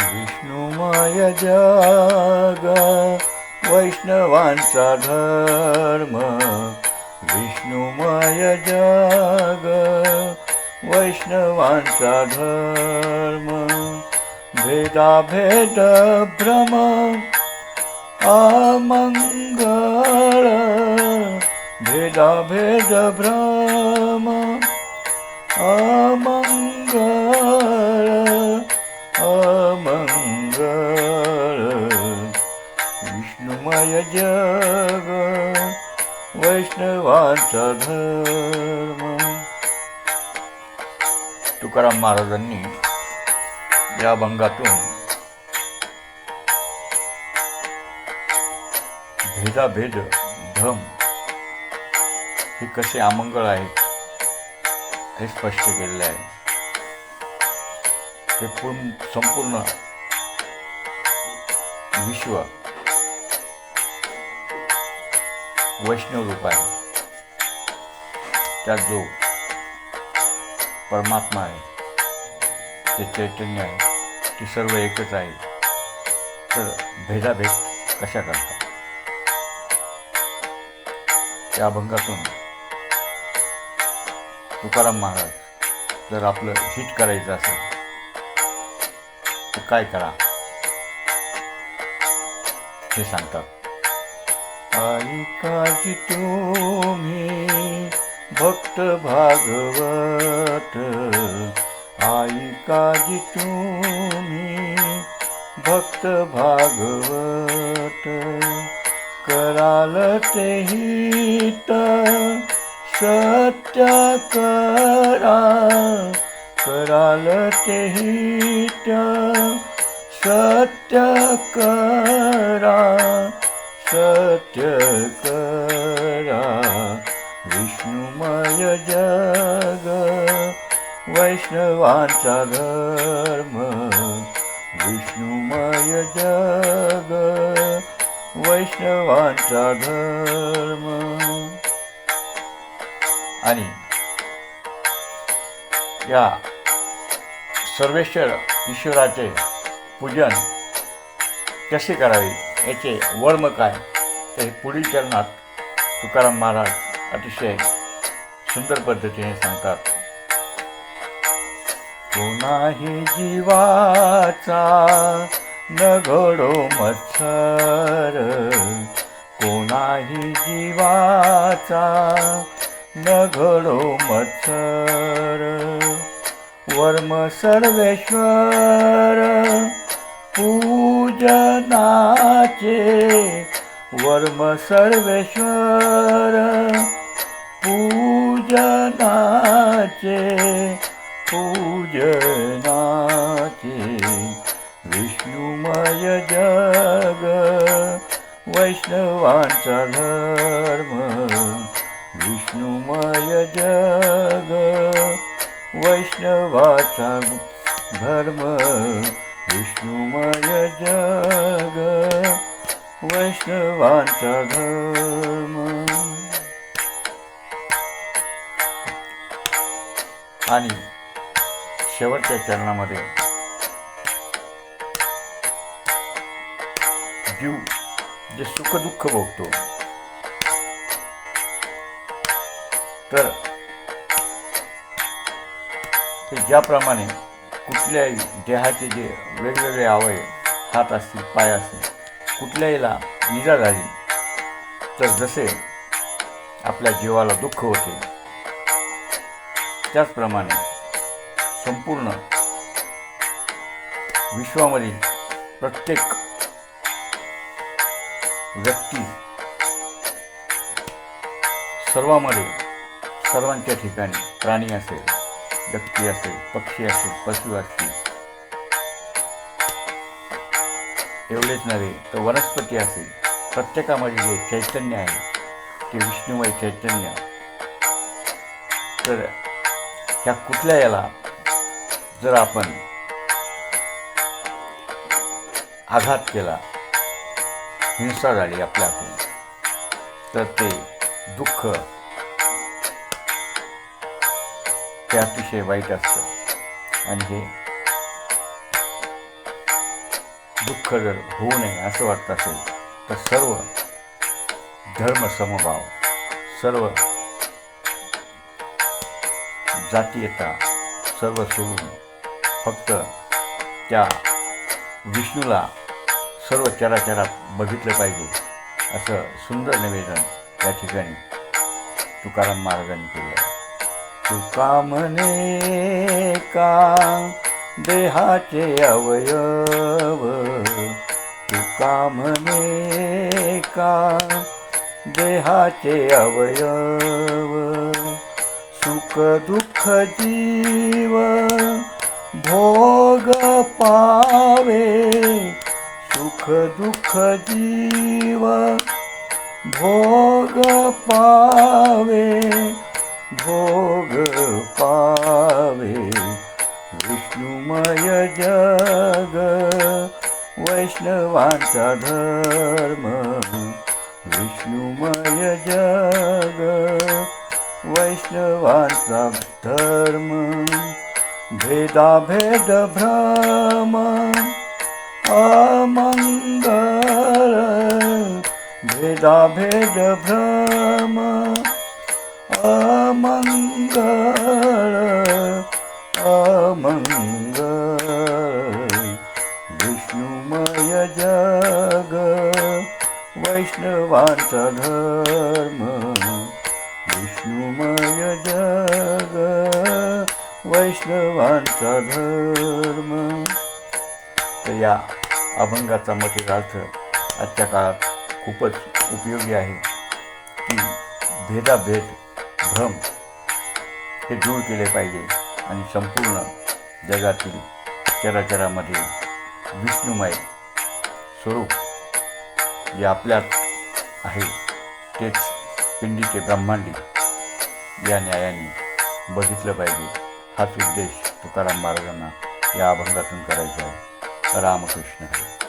विष्णुमय जग वैष्णवांचा धर्म, विष्णुमय जग वैष्णवांचा धर्म, भेदाभेद भ्रम अमंगळ, भेदाभेद भ्रम अमंगळ, अमंगळ, विष्णुमय जग वैष्णवांचा धर्म. तुकाराम महाराजांनी या अभंगातून भेदाभेद भ्रम हे कसे अमंगळ आहेत हे स्पष्ट केलेले आहे. ते संपूर्ण विश्व वैष्णव रूप आहे. त्यात जो परमात्मा आहे, ते चैतन्य आहे, ते सर्व एकच आहे. तर भेदाभेद कशा करतात? त्या अभंगातून तुकाराम महाराज जर आपलं हित करायचं असेल तर काय करा हे सांगतात. ऐकाजी तुम्ही भक्त भागवत, ऐकाजी तुम्ही भक्त भागवत, कराल ते हित सत्य करा, कराल ते हित सत्य करा, सत्य करा, विष्णुमय जग वैष्णवांचा धर्म, विष्णुमय जग वैष्णवांचा धर्म. आणि या सर्वेश्वर ईश्वराचे पूजन कसे करावे याचे वर्म काय ते पुढील चरणात तुकाराम महाराज अतिशय सुंदर पद्धतीने सांगतात. कोणाही जीवाचा न घडो मत्सर, कोणाही जीवाचा न घडो मत्सर, वर्म सर्वेश्वर पूजनाचे, वर्म सर्वेश्वर पूजनाचे, पूजनाचे, विष्णुमय जग वैष्णवांचा धर्म, विष्णुमय जग वैष्णवाचा धर्म, विष्णुमय जग वैष्णवांचा धर्म. आणि शेवटच्या चरणामध्ये जीव जे सुखदुःख भोगतो तर ते ज्याप्रमाणे कुठल्याही देहाचे जे वेगवेगळे अवयव, हात असतील, पाय असतील, कुठल्याहीला इजा झाली तर जसे आपल्या जीवाला दुःख होते त्याचप्रमाणे संपूर्ण विश्वामधील प्रत्येक व्यक्ती, सर्वांमध्ये, सर्वांच्या ठिकाणी प्राणी असेल, व्यक्ती असेल, पक्षी असेल, पशु असतील, एवढेच नव्हे तर वनस्पती असेल, प्रत्येकामध्ये जे चैतन्य आहे ते विष्णुमय चैतन्य. तर ह्या कुठल्या याला जर आपण आघात केला, हिंसा झाली आपल्या हातून, तर ते दुःख ते अतिशय वाईट असतं. आणि हे दुःख जर होऊ नये असं वाटत असेल तर सर्व धर्म समभाव, सर्व जातीयता सर्व सोडून फक्त त्या विष्णूला सर्व चराचरात बघितलं पाहिजे असं सुंदर निवेदन या ठिकाणी तुकाराम महाराजांनी केलं आहे. तुका म्हणे का देहाचे अवयव, तुका म्हणे का देहाचे अवयव, सुख दुःख जीव भोग पावे, सुख दुःख जीव भोग पावे, भोग पावे. विष्णुमय जग वैष्णवांचा धर्म, विष्णुमय जग वैष्णवांचा धर्म. भेदाभेद भ्रम अमंगल, भेदाभेद भ्रम अमंगल, अमंगल. विष्णुमय जग वैष्णवांचा धर्म, विष्णुमय जग वैष्णवांचा धर्म. तर या अभंगाचा मथित अर्थ आजच्या काळात खूपच उपयोगी आहे की भेदाभेद भ्रम हे दूर केले पाहिजे आणि संपूर्ण जगातील चराचरामध्ये विष्णुमय स्वरूप जे आपल्यात आहे तेच पिंडीचे ब्रह्मांडी या न्यायाने बघितलं पाहिजे. हाच उद्देश तुकाराम महाराजांना या अभंगातून करायचा आहे. रामकृष्ण हरी.